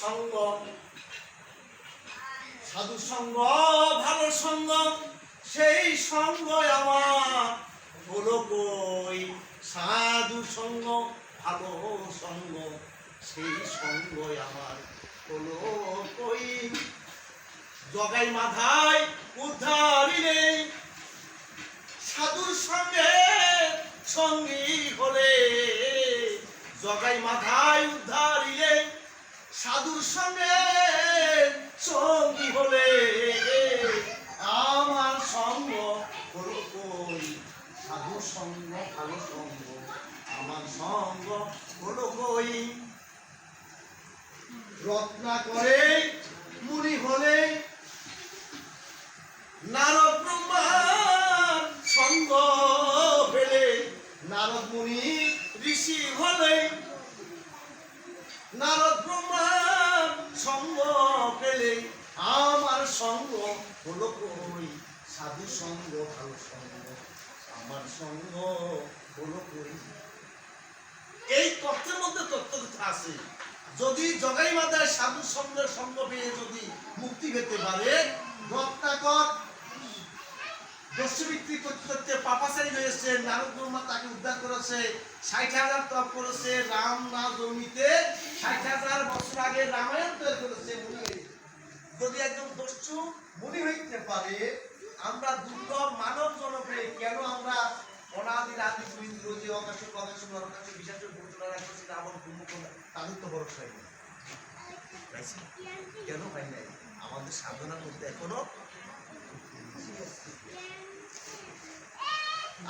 সঙ্গ, সাধু সঙ্গ ভালো সঙ্গ, সেই সঙ্গ আমার হলো কই। সাধু সঙ্গ ভালো সঙ্গ, সেই সঙ্গ আমার হলো কই। জগাই মাথায় উদ্ধারিলে সাধুর সঙ্গে সঙ্গী হলে, জগাই মাথায় উদ্ধারিলে সাধুর সঙ্গে সঙ্গী হলে, আমার সঙ্গ হলো কই। সাধুর সঙ্গ ভালো সঙ্গ, আমার সঙ্গ হলো কই। রত্নাকরে মুনি হলে নারদ ব্রহ্মার সঙ্গ পেলে, নারদ মুনি ঋষি হলে নারদ ব্রহ্মার সঙ্গ পেলে, আমার সঙ্গ হলো কই। সাধু সঙ্গ ভালো সঙ্গ, আমার সঙ্গ হলো কই। এই তত্ত্বের মধ্যে তত্ত্ব কথা আছে। যদি জগাই মাতায় সাধু সঙ্গের সঙ্গ পেয়ে যদি মুক্তি পেতে পারে, রত্নাকর দস্যুবৃত্তি করতে করতে পাপাচারী হয়েছে, নারদ ব্রহ্মা তাকে উদ্ধার করেছে, ৬০,০০০ তপ করেছে, রাম না জমিতে ৬০,০০০ বছর আগে রামায়ণ তৈরি করেছে মুনি। যদি একজন দস্যু মুনি হইতে পারে, আমরা দুর্লভ মানব জনপে কেন আমরা অনাদির আদি গোবিন্দ যে অকাশ প্রকাশ নরকাশ বিশেষ গুরুতর রাখছি রাবণ কুম্ভকর্ণ, তাদের তো বড় হয় না কেন হয় নাই? আমাদের সাধনার মধ্যে এখনো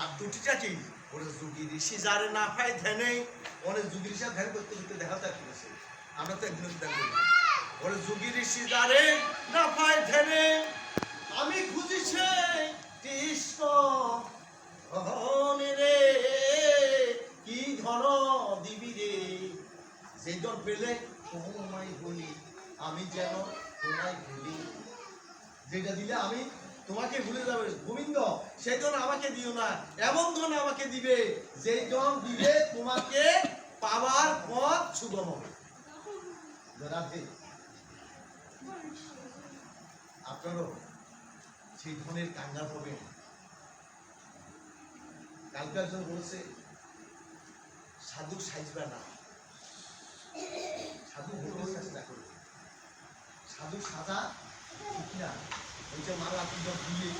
আর দুটিটা কি ওরা যুগী ঋষি যারে না পায় ধ্যানে, অনেক যুগী ঋষি ধ্যান করতে করতে দেখা যাক করেছে। আমরা তো একদিন ধ্যান করি ওরা যুগী ঋষি যারে না পায় ধ্যানে, আমি খুঁজিছে কৃষ্ণ রে, কি ধন দিবি রে। সেই জন পেলে তোমায় বলি, আমি যেন তোমায় ভুলি। যেটা দিলে আমি তোমাকে ভুলে যাবে গোবিন্দ, সেই জন আমাকে দিও না। এমন ধন আমাকে দিবে যেই জন দিবে তোমাকে পাওয়ার পথ সুগম হবে। আপনারও সেই ধনের কাঙ্গাল হবে। কালকে একজন বলছে সাধু সাজবে না, সাধু হতে চেষ্টা করবে। সাধু সাজা ঠিক না। ওই যে মালা পুজো দিয়ে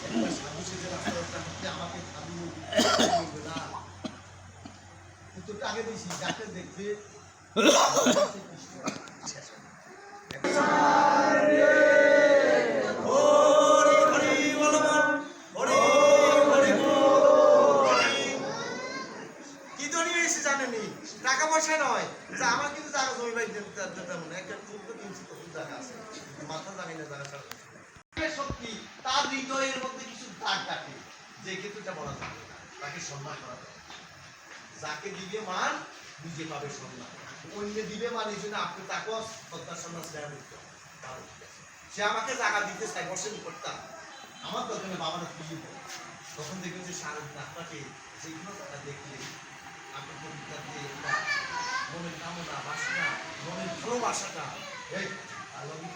একটা সাধু সেজে রাস্তা হাতে আমাকে সাধু বলবে না। উত্তরটা আগে দিয়েছি, যাকে দেখবে টাকা পয়সা নয়, যে আমার কিন্তু জায়গা জমি বাড়ি একটা চুলকে ৩০০ জায়গা আছে, মাথা জানি না জায়গা সত্যি তার হৃদয়ের মধ্যে কিছু দাগ কাটে, যে ক্ষেত্রটা বলা যাবে না, তাকে সম্মান করা যাবে। যাকে দিবে মান নিজে পাবে সম্মান, অন্য দিবে মান এই জন্য আপনি তাকেও শ্রদ্ধা সম্মান স্নেহ করতে পারো। সে আমাকে জায়গা দিতে চাই, বসেন করতাম আমার দোকানে বাবার খুশি হয়। তখন দেখবেন যে সারাদিন আপনাকে যেগুলো টাকা দেখলে আপনার কবিতা দিয়ে মনের কামনা বাসনা মনের ভালোবাসাটা এই আলোকি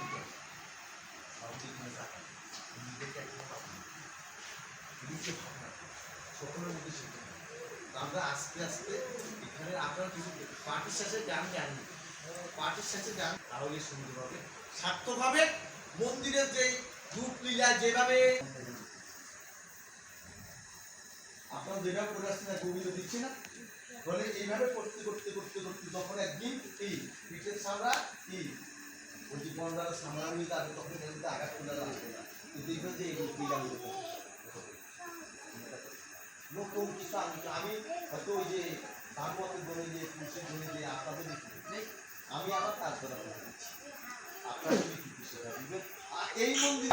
সকলের মধ্যে শিখে আমরা আস্তে আস্তে এখানে আপনার কিছু পার্টির শেষে গান জানি, পার্টির শেষে গান তাহলে সুন্দরভাবে সার্থকভাবে মন্দিরের যে রূপ লীলা যেভাবে আপনারা যেভাবে করে আসছেন না গোবিন্দ দিচ্ছে না, বলে এইভাবে করতে করতে করতে করতে যখন একদিন এই পিঠের সামরা কি ওই যে বন্ধার সামরা নিয়ে তাদের তখন কিন্তু আঘাত করে আসবে না, দেখবেন যে এই লীলাগুলো লোক কিছু আমি হয়তো ওই যে ভাগবতের বলে যে তুলসীর বলে যে আপনাদের আমি আমার কাজ করা দিচ্ছি, আপনারা যদি কিছু সেটা দিবেন এই মন্দির